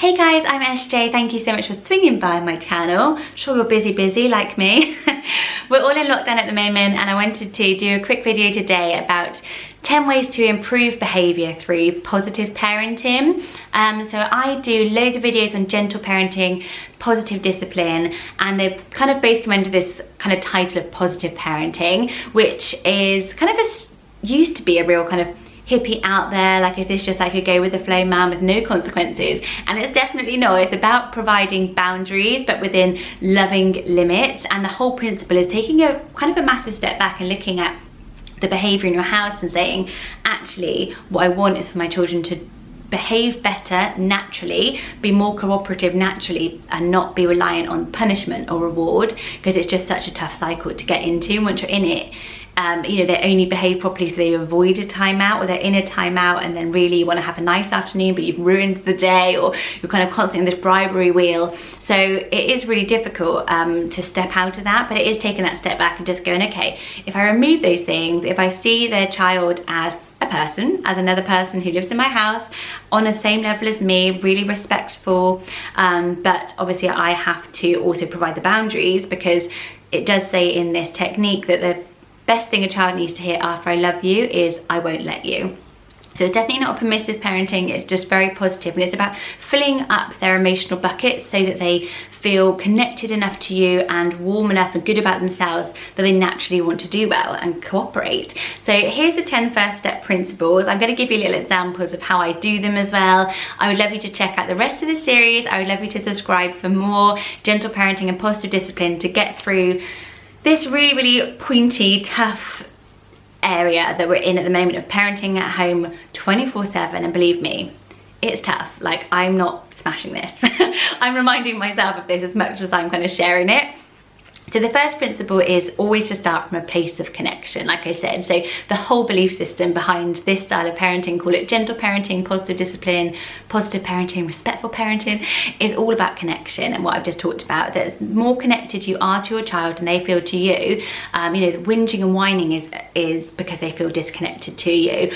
Hey guys, I'm SJ. Thank you so much for swinging by my channel. I'm sure you're busy like me. We're all in lockdown at the moment and I wanted to do a quick video today about 10 ways to improve behaviour through positive parenting. So I do loads of videos on gentle parenting, positive discipline, and they kind of both come under this kind of title of positive parenting, which is kind of used to be a real kind of hippie out there, like, is this just like a go with the flow man with no consequences? And it's definitely not. It's about providing boundaries but within loving limits, and the whole principle is taking a kind of a massive step back and looking at the behaviour in your house and saying, actually what I want is for my children to behave better naturally, be more cooperative naturally, and not be reliant on punishment or reward, because it's just such a tough cycle to get into. And once you're in it, you know, they only behave properly so they avoid a timeout, or they're in a timeout and then really want to have a nice afternoon but you've ruined the day, or you're kind of constantly in this bribery wheel. So it is really difficult to step out of that, but it is taking that step back and just going, okay, if I remove those things, if I see their child as a person, as another person who lives in my house on the same level as me, really respectful, but obviously I have to also provide the boundaries, because it does say in this technique that the best thing a child needs to hear after I love you is I won't let you. So it's definitely not a permissive parenting, it's just very positive, and it's about filling up their emotional buckets so that they feel connected enough to you and warm enough and good about themselves that they naturally want to do well and cooperate. So here's the 10 first step principles. I'm going to give you little examples of how I do them as well. I would love you to check out the rest of the series. I would love you to subscribe for more gentle parenting and positive discipline to get through this really pointy, tough area that we're in at the moment of parenting at home 24/7. And believe me, it's tough. Like, I'm not smashing this. I'm reminding myself of this as much as I'm kind of sharing it. So the first principle is always to start from a place of connection, like I said. So the whole belief system behind this style of parenting, call it gentle parenting, positive discipline, positive parenting, respectful parenting, is all about connection. And what I've just talked about, that the more connected you are to your child and they feel to you, you know, the whinging and whining is because they feel disconnected to you.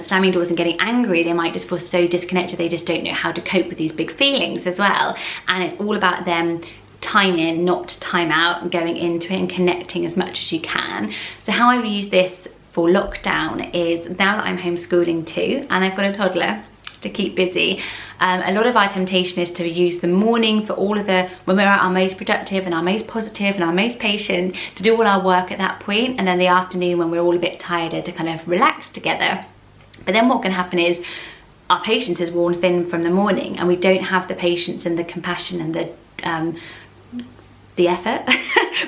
Slamming doors and getting angry, they might just feel so disconnected, they just don't know how to cope with these big feelings as well. And it's all about them time in, not time out, and going into it and connecting as much as you can. So how I use this for lockdown is, now that I'm homeschooling too and I've got a toddler to keep busy, a lot of our temptation is to use the morning for all of the, when we're at our most productive and our most positive and our most patient, to do all our work at that point, and then the afternoon when we're all a bit tireder to kind of relax together. But then what can happen is our patience is worn thin from the morning, and we don't have the patience and the compassion and the effort.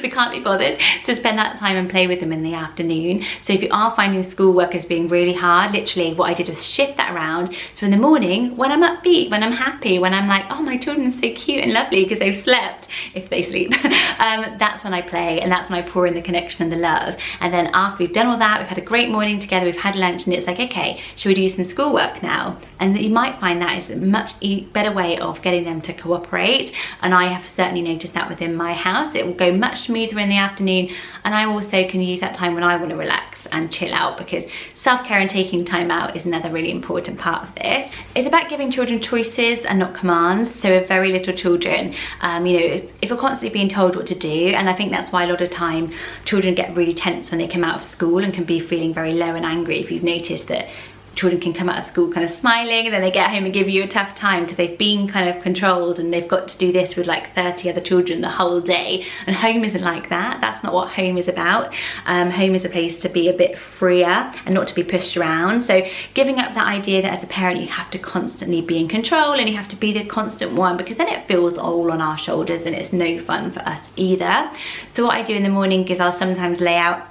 We can't be bothered to spend that time and play with them in the afternoon. So if you are finding schoolwork as being really hard, literally what I did was shift that around. So in the morning, when I'm upbeat, when I'm happy, when I'm like, oh, my children are so cute and lovely because they've slept, if they sleep, that's when I play, and that's when I pour in the connection and the love. And then after we've done all that, we've had a great morning together, we've had lunch, and it's like, okay, should we do some schoolwork now? And you might find that is a much better way of getting them to cooperate. And I have certainly noticed that within my house. It will go much smoother in the afternoon, and I also can use that time when I want to relax and chill out, because self-care and taking time out is another really important part of this. It's about giving children choices and not commands. So with very little children, you know, if you're constantly being told what to do, and I think that's why a lot of time children get really tense when they come out of school and can be feeling very low and angry. If you've noticed that children can come out of school kind of smiling, and then they get home and give you a tough time because they've been kind of controlled and they've got to do this with like 30 other children the whole day. And home isn't like that. That's not what home is about. Home is a place to be a bit freer and not to be pushed around. So giving up that idea that as a parent you have to constantly be in control and you have to be the constant one, because then it feels all on our shoulders and it's no fun for us either. So what I do in the morning is I'll sometimes lay out,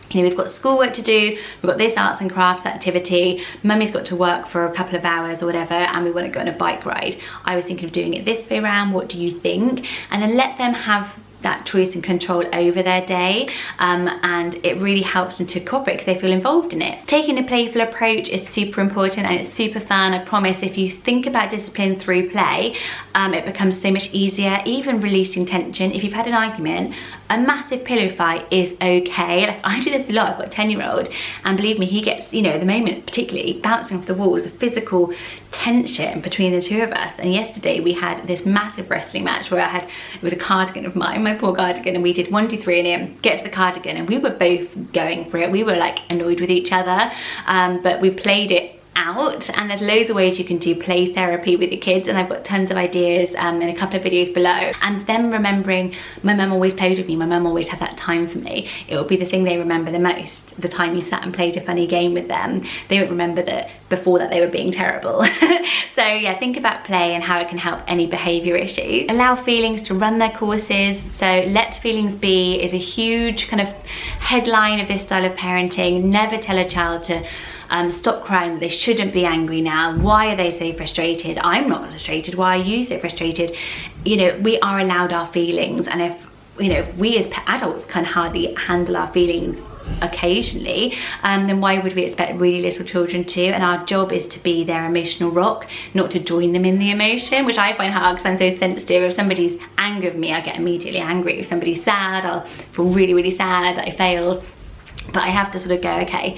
you know, we've got schoolwork to do, we've got this arts and crafts activity, mummy's got to work for a couple of hours or whatever, and we want to go on a bike ride. I was thinking of doing it this way around, what do you think? And then let them have that choice and control over their day, and it really helps them to cooperate because they feel involved in it. Taking a playful approach is super important, and it's super fun. I promise, if you think about discipline through play, it becomes so much easier, even releasing tension. If you've had an argument, a massive pillow fight is okay. Like, I do this a lot. I've got a 10-year-old, and believe me, he gets, you know, at the moment particularly, bouncing off the walls, the physical tension between the two of us. And yesterday we had this massive wrestling match where it was a cardigan of mine, my poor cardigan, and we did 1, 2, 3 in him, get to the cardigan, and we were both going for it. We were like annoyed with each other, but we played it out. And there's loads of ways you can do play therapy with your kids, and I've got tons of ideas in a couple of videos below. And them remembering, my mum always played with me, my mum always had that time for me. It will be the thing they remember the most, the time you sat and played a funny game with them. They won't remember that before that they were being terrible. So yeah, think about play and how it can help any behaviour issues. Allow feelings to run their courses. So let feelings be is a huge kind of headline of this style of parenting. Never tell a child to stop crying, they shouldn't be angry now. Why are they so frustrated? I'm not frustrated. Why are you so frustrated? You know, we are allowed our feelings, and if, you know, if we as adults can hardly handle our feelings occasionally, then why would we expect really little children to? And our job is to be their emotional rock, not to join them in the emotion, which I find hard because I'm so sensitive. If somebody's angry with me, I get immediately angry. If somebody's sad, I'll feel really, really sad that I failed. But I have to sort of go, okay,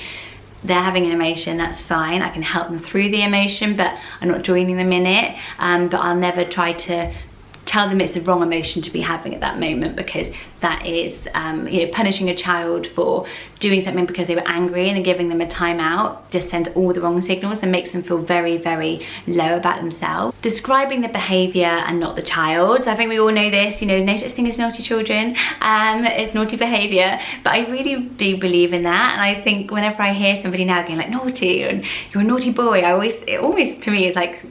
they're having an emotion, that's fine. I can help them through the emotion, but I'm not joining them in it. But I'll never try to tell them it's the wrong emotion to be having at that moment, because that is, you know, punishing a child for doing something because they were angry and then giving them a timeout just sends all the wrong signals and makes them feel very, very low about themselves. Describing the behaviour and not the child. I think we all know this, you know, no such thing as naughty children, it's naughty behaviour, but I really do believe in that. And I think whenever I hear somebody now going like naughty and you're a naughty boy, it always to me is like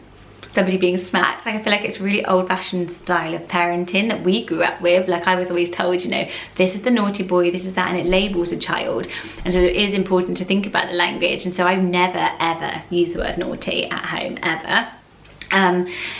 somebody being smacked. Like, I feel like it's really old-fashioned style of parenting that we grew up with. Like, I was always told, you know, this is the naughty boy, this is that, and it labels a child. And so it is important to think about the language. And so I've never ever used the word naughty at home, ever.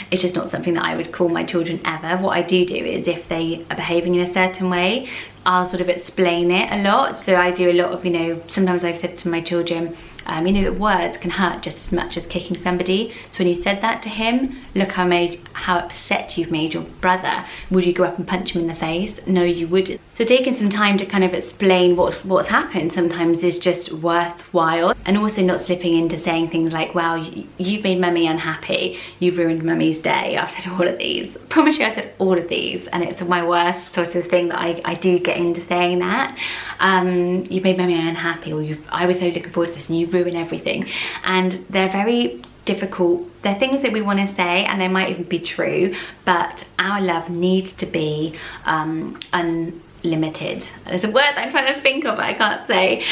It's just not something that I would call my children ever. What I do is if they are behaving in a certain way, I'll sort of explain it a lot. So I do a lot of, you know, sometimes I've said to my children, you know, that words can hurt just as much as kicking somebody. So when you said that to him, look how upset you've made your brother. Would you go up and punch him in the face? No, you wouldn't. So taking some time to kind of explain what's happened sometimes is just worthwhile. And also not slipping into saying things like, well, you've made mummy unhappy, you've ruined mummy's day. I've said all of these. I promise you I said all of these, and it's my worst sort of thing that I do get into saying that. You've made mummy unhappy, or I was so looking forward to this and you ruin everything. And they're very difficult. They're things that we want to say, and they might even be true, but our love needs to be unlimited. There's a word that I'm trying to think of but I can't say.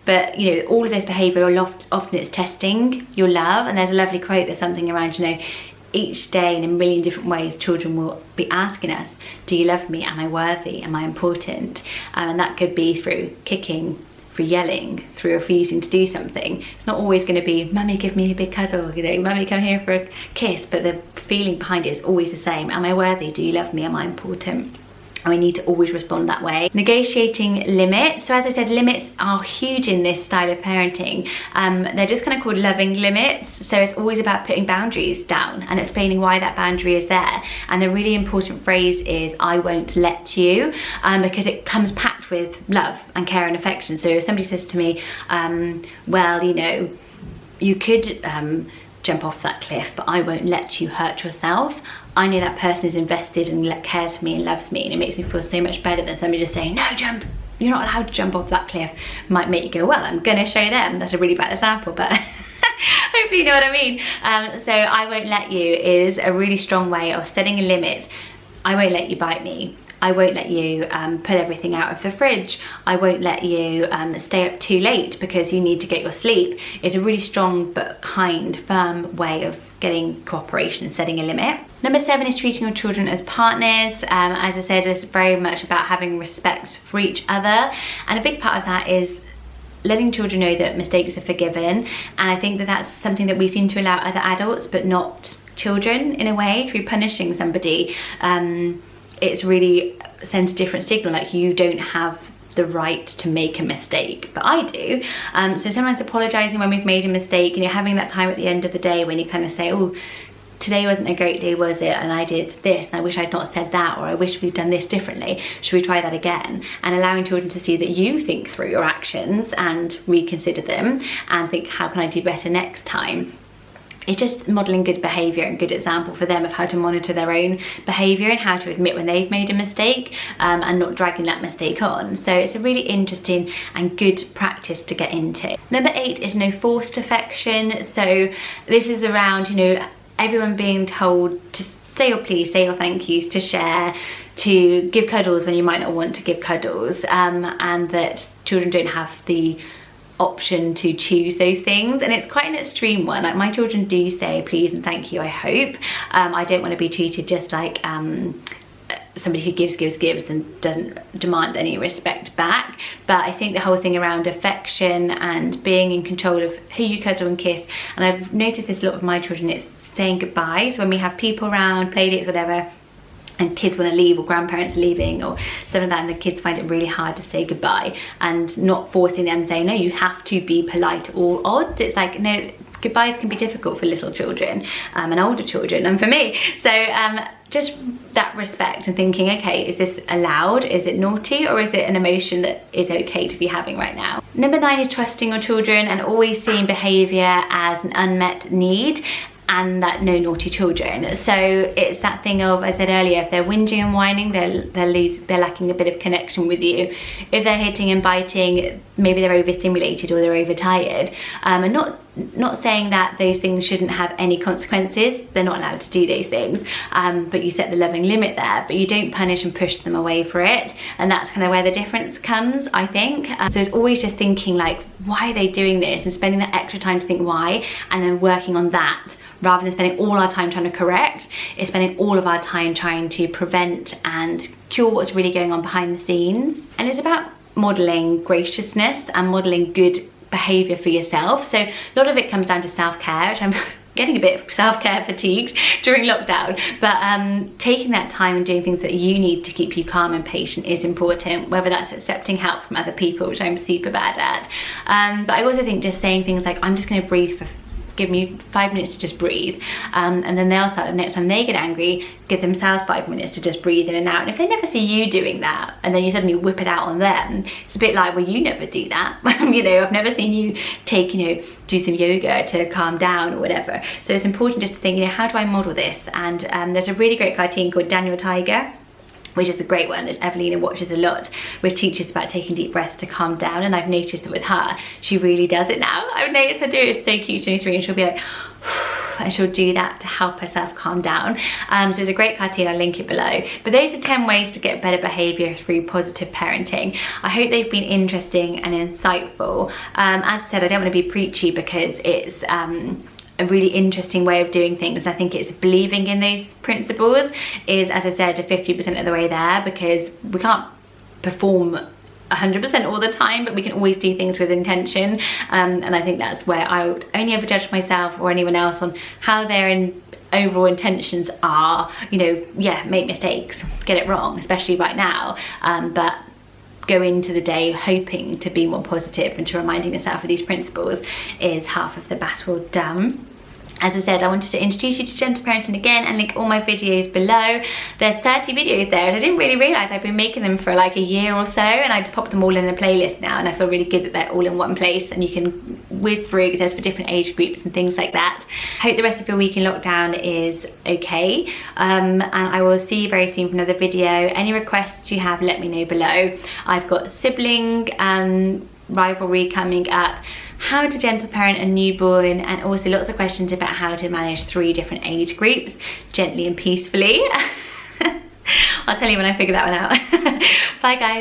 But you know, all of this behaviour, often it's testing your love. And there's a lovely quote, there's something around, you know, each day in a million different ways children will be asking us, do you love me? Am I worthy? Am I important? And that could be through kicking, through yelling, through refusing to do something. It's not always going to be, mummy give me a big cuddle, you know, mummy come here for a kiss, but the feeling behind it is always the same. Am I worthy? Do you love me? Am I important? And we need to always respond that way. Negotiating limits. So as I said, limits are huge in this style of parenting. They're just kind of called loving limits. So it's always about putting boundaries down and explaining why that boundary is there. And the really important phrase is, I won't let you, because it comes packed with love and care and affection. So if somebody says to me, well, you know, you could jump off that cliff, but I won't let you hurt yourself. I know that person is invested and cares for me and loves me, and it makes me feel so much better than somebody just saying, no, jump, you're not allowed to jump off that cliff. Might make you go, well, I'm gonna show them. That's a really bad example, but hopefully you know what I mean. So I won't let you is a really strong way of setting a limit. I won't let you bite me. I won't let you pull everything out of the fridge. I won't let you stay up too late because you need to get your sleep. It's a really strong but kind, firm way of getting cooperation and setting a limit. Number 7 is treating your children as partners. As I said, it's very much about having respect for each other. And a big part of that is letting children know that mistakes are forgiven. And I think that that's something that we seem to allow other adults, but not children in a way, through punishing somebody. It's really sends a different signal, like you don't have the right to make a mistake, but I do. So sometimes apologising when we've made a mistake, and you're having that time at the end of the day when you kind of say, oh, today wasn't a great day, was it? And I did this, and I wish I'd not said that, or I wish we'd done this differently. Should we try that again? And allowing children to see that you think through your actions and reconsider them and think, how can I do better next time? It's just modelling good behaviour and good example for them of how to monitor their own behaviour and how to admit when they've made a mistake, and not dragging that mistake on. So it's a really interesting and good practice to get into. Number 8 is no forced affection. So this is around, you know, everyone being told to say your please, say your thank yous, to share, to give cuddles when you might not want to give cuddles, and that children don't have the option to choose those things. And it's quite an extreme one. Like, my children do say please and thank you, I hope. I don't want to be treated just like somebody who gives and doesn't demand any respect back. But I think the whole thing around affection and being in control of who you cuddle and kiss, and I've noticed this a lot with my children, it's saying goodbyes when we have people around, play dates, whatever, and kids want to leave, or grandparents are leaving or something like that, and the kids find it really hard to say goodbye, and not forcing them, saying no, you have to be polite or odd. It's like, no, goodbyes can be difficult for little children and older children, and for me. So just that respect and thinking, okay, is this allowed? Is it naughty? Or is it an emotion that is okay to be having right now? Number 9 is trusting your children and always seeing behaviour as an unmet need, and that no naughty children. So it's that thing of, I said earlier, if they're whinging and whining, they're lacking a bit of connection with you. If they're hitting and biting, maybe they're overstimulated or they're overtired. And not saying that those things shouldn't have any consequences. They're not allowed to do those things, but you set the loving limit there, but you don't punish and push them away for it. And that's kind of where the difference comes, I think. So it's always just thinking like, why are they doing this, and spending that extra time to think why, and then working on that, rather than spending all our time trying to correct. It's spending all of our time trying to prevent and cure what's really going on behind the scenes. And it's about modelling graciousness and modelling good behaviour for yourself. So a lot of it comes down to self-care, which I'm getting a bit self-care fatigued during lockdown, but taking that time and doing things that you need to keep you calm and patient is important, whether that's accepting help from other people, which I'm super bad at, but I also think just saying things like, I'm just going to breathe for, give me 5 minutes to just breathe, and then they'll start, the next time they get angry, give themselves 5 minutes to just breathe in and out. And if they never see you doing that, and then you suddenly whip it out on them, it's a bit like, well, you never do that. You know, I've never seen you take, you know, do some yoga to calm down or whatever. So it's important just to think, you know, how do I model this? And there's a really great cartoon called Daniel Tiger, which is a great one that Evelina watches a lot, which teaches about taking deep breaths to calm down. And I've noticed that with her, she really does it now. I've noticed her do it. It's so cute. She's only 3 and she'll be like, and she'll do that to help herself calm down. So it's a great cartoon, I'll link it below. But those are 10 ways to get better behaviour through positive parenting. I hope they've been interesting and insightful. As I said, I don't want to be preachy, because it's a really interesting way of doing things. And I think it's believing in those principles is, as I said, 50% of the way there, because we can't perform 100% all the time, but we can always do things with intention. And I think that's where I would only ever judge myself or anyone else on how their overall intentions are. You know, yeah, make mistakes, get it wrong, especially right now, but go into the day hoping to be more positive and to reminding yourself of these principles is half of the battle done. As I said, I wanted to introduce you to gentle parenting again and link all my videos below. There's 30 videos there, and I didn't really realise I've been making them for like a year or so, and I just popped them all in a playlist now, and I feel really good that they're all in one place and you can whiz through, because there's for different age groups and things like that. Hope the rest of your week in lockdown is okay, and I will see you very soon for another video. Any requests you have, let me know below. I've got sibling rivalry coming up, how to gentle parent a newborn, and also lots of questions about how to manage 3 different age groups gently and peacefully. I'll tell you when I figure that one out. Bye guys.